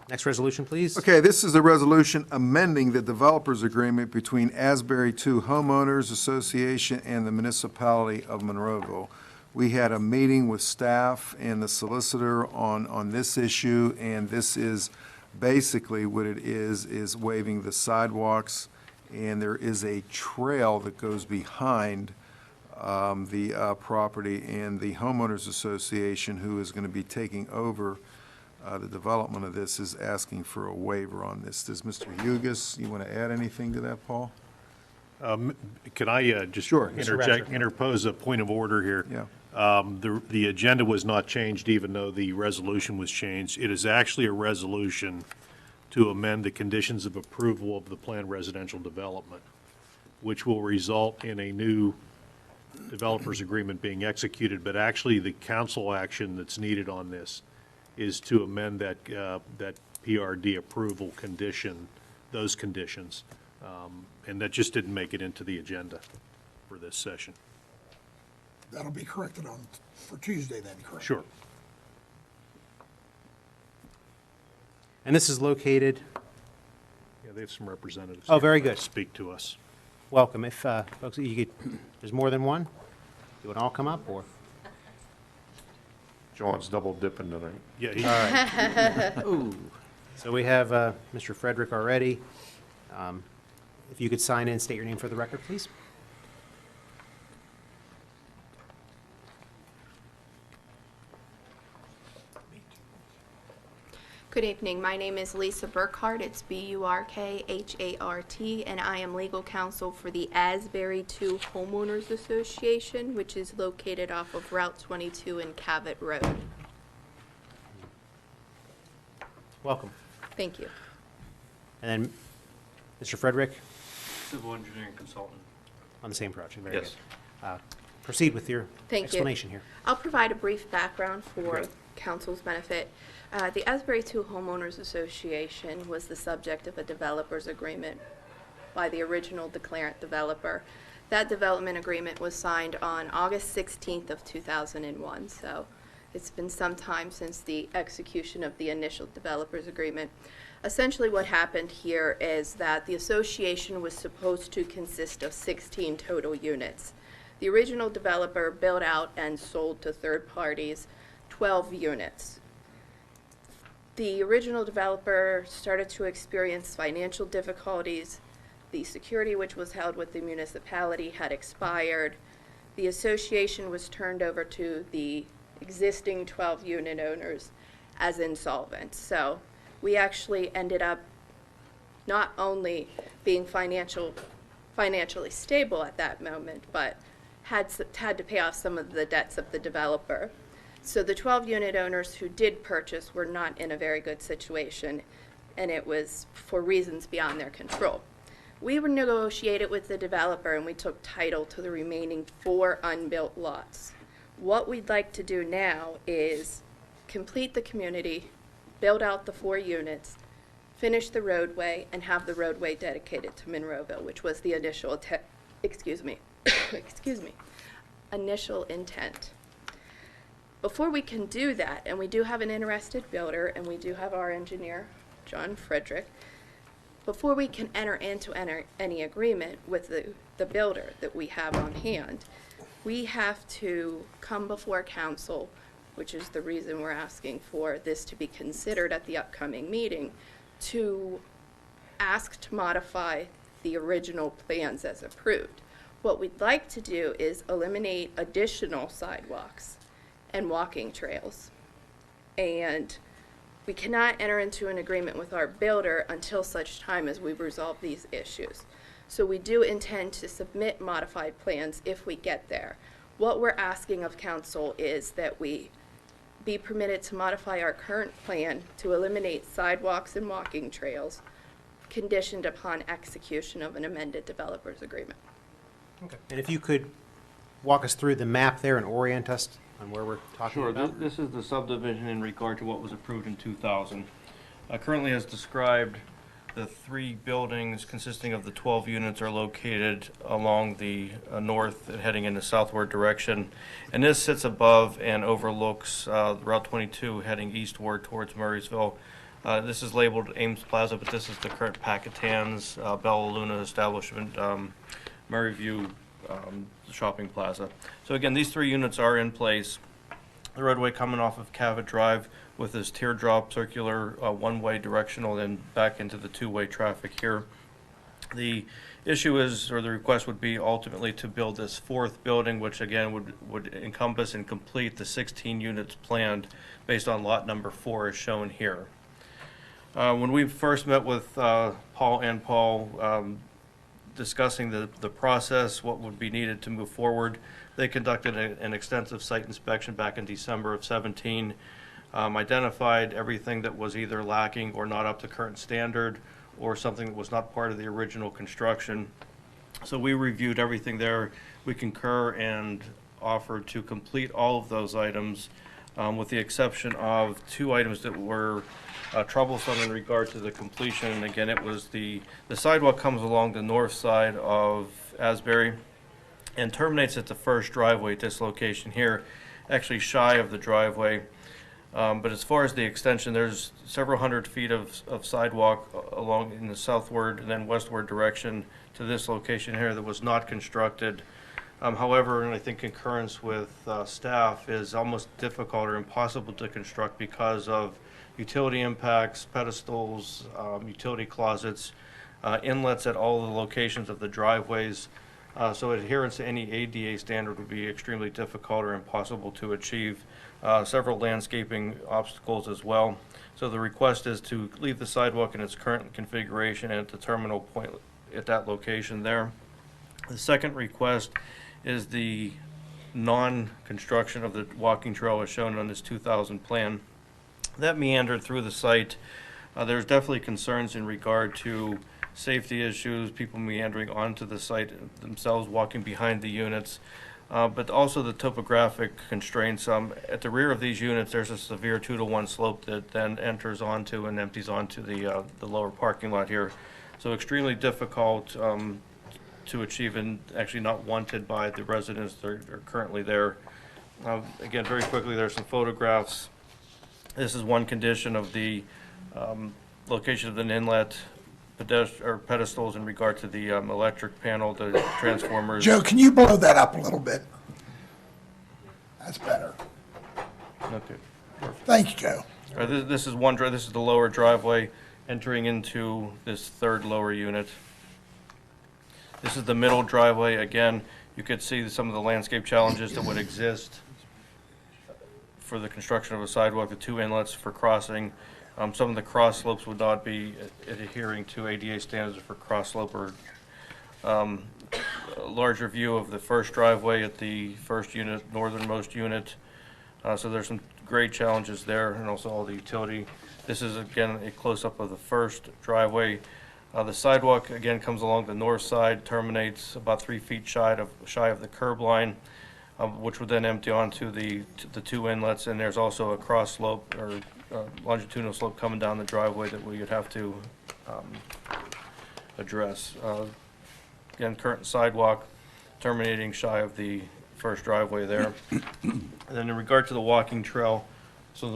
Next resolution, please. Okay, this is a resolution amending the developers agreement between Asbury 2 Homeowners Association and the municipality of Monroeville. We had a meeting with staff and the solicitor on this issue, and this is basically what it is waiving the sidewalks, and there is a trail that goes behind the property, and the homeowners association, who is going to be taking over the development of this, is asking for a waiver on this. Does Mr. Hugus, you want to add anything to that, Paul? Can I just Sure. interpose a point of order here? Yeah. The agenda was not changed, even though the resolution was changed. It is actually a resolution to amend the conditions of approval of the planned residential development, which will result in a new developers agreement being executed. But actually, the council action that's needed on this is to amend that PRD approval condition, those conditions. And that just didn't make it into the agenda for this session. That'll be corrected for Tuesday then, correct? Sure. And this is located, Yeah, they have some representatives. Oh, here very to good. Speak to us. welcome. If, folks, you could, there's more than one? You want to all come up, or? John's double dipping tonight. Yeah, So we have Mr. Frederick already. If you could sign in, state your name for the record, please. Good evening. My name is Lisa Burkhart. It's B-U-R-K-H-A-R-T, and I am legal counsel for the Asbury 2 Homeowners Association, which is located off of Route 22 and Cabot Road. Welcome. Thank you. And then, Mr. Frederick, Civil engineering consultant. on the same project. Very Yes. good. Proceed with your Thank you. explanation here. I'll provide a brief background for Great. council's benefit. The Asbury 2 Homeowners Association was the subject of a developer's agreement by the original declarant developer. That development agreement was signed on August 16th of 2001, so it's been some time since the execution of the initial developer's agreement. Essentially what happened here is that the association was supposed to consist of 16 total units. The original developer built out and sold to third parties 12 units. The original developer started to experience financial difficulties. The security which was held with the municipality had expired. The association was turned over to the existing 12 unit owners as insolvent. So we actually ended up not only being financially stable at that moment, but had to pay off some of the debts of the developer. So the 12 unit owners who did purchase were not in a very good situation, and it was for reasons beyond their control. We negotiated with the developer and we took title to the remaining 4 unbuilt lots. What we'd like to do now is complete the community, build out the 4 units, finish the roadway, and have the roadway dedicated to Monroeville, which was the initial initial intent. Before we can do that, and we do have an interested builder, and we do have our engineer, John Frederick, before we can enter into any agreement with the builder that we have on hand, we have to come before council, which is the reason we're asking for this to be considered at the upcoming meeting, to ask to modify the original plans as approved. What we'd like to do is eliminate additional sidewalks and walking trails. And we cannot enter into an agreement with our builder until such time as we resolve these issues. So we do intend to submit modified plans if we get there. What we're asking of council is that we be permitted to modify our current plan to eliminate sidewalks and walking trails, conditioned upon execution of an amended developer's agreement. Okay. And if you could walk us through the map there and orient us on where we're talking Sure, about? this is the subdivision in regard to what was approved in 2000. Currently, as described, the 3 buildings consisting of the 12 units are located along the north and heading in the southward direction. And this sits above and overlooks Route 22 heading eastward towards Murraysville. This is labeled Ames Plaza, but this is the current Packetans, Bella Luna establishment, Maryview Shopping Plaza. So again, these 3 units are in place. The roadway coming off of Cabot Drive with this teardrop circular one-way directional, then back into the 2-way traffic here. The issue is, or the request would be ultimately to build this 4th building, which again would encompass and complete the 16 units planned based on lot number 4 as shown here. When we first met with Paul discussing the process, what would be needed to move forward, they conducted an extensive site inspection back in December of 17, identified everything that was either lacking or not up to current standard, or something that was not part of the original construction. So we reviewed everything there. We concur and offered to complete all of those items, with the exception of 2 items that were troublesome in regard to the completion. And again, it was the sidewalk comes along the north side of Asbury and terminates at the first driveway at this location here, actually shy of the driveway. But as far as the extension, there's several hundred feet of sidewalk along in the southward and then westward direction to this location here that was not constructed. However, and I think concurrence with staff, is almost difficult or impossible to construct because of utility impacts, pedestals, utility closets, inlets at all the locations of the driveways. So adherence to any ADA standard would be extremely difficult or impossible to achieve. Several landscaping obstacles as well. So the request is to leave the sidewalk in its current configuration and at the terminal point at that location there. The second request is the non-construction of the walking trail as shown on this 2000 plan. That meandered through the site. There's definitely concerns in regard to safety issues, people meandering onto the site themselves, walking behind the units. But also the topographic constraints. At the rear of these units, there's a severe 2-to-1 slope that then enters onto and empties onto the lower parking lot here. So extremely difficult to achieve, and actually not wanted by the residents that are currently there. Again, very quickly, there's some photographs. This is one condition of the location of an inlet, pedestals in regard to the electric panel, the transformers. Joe, can you blow that up a little bit? That's better. Okay. Thank you, Joe. This is this is the lower driveway entering into this 3rd lower unit. This is the middle driveway. Again, you could see some of the landscape challenges that would exist for the construction of a sidewalk, the 2 inlets for crossing. Some of the cross slopes would not be adhering to ADA standards for cross slope, or a larger view of the first driveway at the first unit, northernmost unit. So there's some great challenges there, and also all the utility. This is again a close-up of the first driveway. The sidewalk again comes along the north side, terminates about 3 feet shy of the curb line, which would then empty onto the 2 inlets. And there's also a cross slope or longitudinal slope coming down the driveway that we would have to address. Again, current sidewalk terminating shy of the first driveway there. And then in regard to the walking trail, so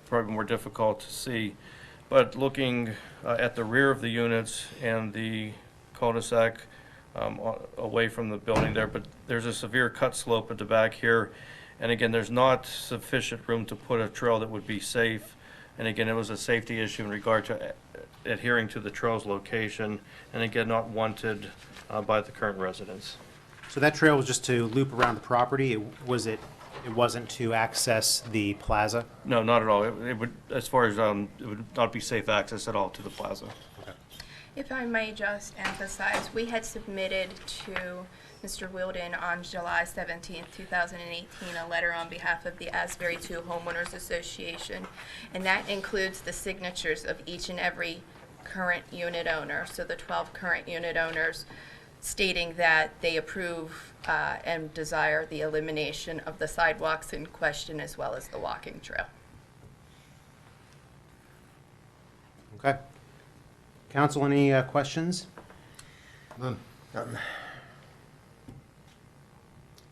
probably more difficult to see, but looking at the rear of the units and the cul-de-sac away from the building there, but there's a severe cut slope at the back here. And again, there's not sufficient room to put a trail that would be safe. And again, it was a safety issue in regard to adhering to the trail's location, and again, not wanted by the current residents. So that trail was just to loop around the property? It wasn't to access the plaza? No, not at all. It would, as far as, it would not be safe access at all to the plaza. If I may just emphasize, we had submitted to Mr. Wilden on July 17, 2018, a letter on behalf of the Asbury 2 Homeowners Association, and that includes the signatures of each and every current unit owner, so the 12 current unit owners, stating that they approve and desire the elimination of the sidewalks in question as well as the walking trail. Okay. Council, any questions? None.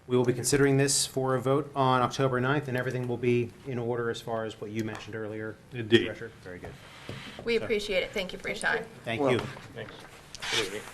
We will be considering this for a vote on October 9th, and everything will be in order as far as what you mentioned earlier. Indeed. Mr. Rescher. Very good. We appreciate it. Thank you for your time. Thank Well- you. Thanks.